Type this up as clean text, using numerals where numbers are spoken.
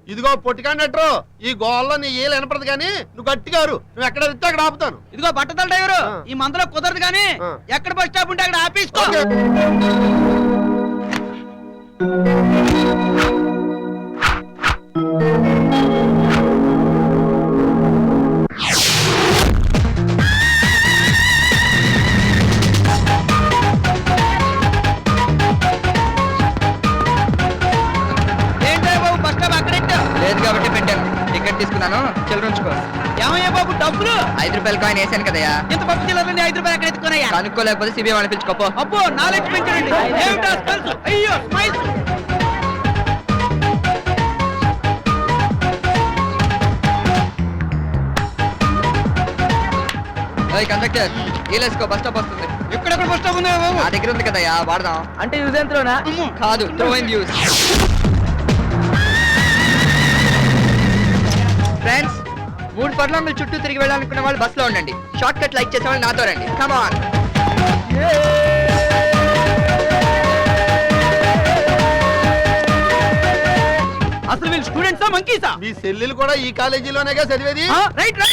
ఇదిగో పొట్టి కండక్టర్, ఈ గోల్లో నీ ఏలు వినపడదు కానీ నువ్వు గట్టిగా నువ్వు ఎక్కడ వెళ్తే అక్కడ ఆపుతాను. ఇదిగో బట్టతల డ్రైవరు, ఆ. ఈ మందులో కుదరదు కానీ ఆ. ఎక్కడ బస్ స్టాప్ ఉంటే అక్కడ ఆపేసుకో. ఓకే. ఏంటో బాబు బస్ స్టాప్ అక్కడ లేదు కాబట్టి పెట్టాను. టికెట్ తీసుకున్నాను, చిల్లరుంచుకో. ఏమయ్యా బాబు డబ్బులు? 5 రూపాయల కాయిన్ వేసాను కదయ్యా. ఇంత పప్పు చిల్లరని 5 రూపాయలు ఎక్కడ ఎత్తుకున్నాయా? కనుక్కోలేకపోతే సిబిఐ వాళ్ళని పిలుచుకోపో. అబ్బో నాలెడ్జ్ పెంచండి. ఏమిటా స్కల్స్? అయ్యో స్మైల్స్. కండక్టర్ వీలేసుకో, బస్ స్టాప్ వస్తుంది. ఎక్కడెక్కడ బస్ స్టాప్ ఉందా బాబు? నా దగ్గర ఉంది కదయ్యా, వాడదాం. అంటే యూజ్ ఎంతలోనా? కాదు, థ్రోయింగ్ యూస్. ఫ్రెండ్స్, 3 ఫర్లాంగులు చుట్టూ తిరిగి వెళ్ళాలనుకున్న వాళ్ళు బస్ లో ఉండండి. షార్ట్ కట్ లైక్ చేసే వాళ్ళు నాతో రండి. Come on. అసలు వీళ్ళు స్టూడెంట్సా మంకీసా? మీ చెల్లెలు కూడా ఈ కాలేజీలోనేగా చదివేది. Right right.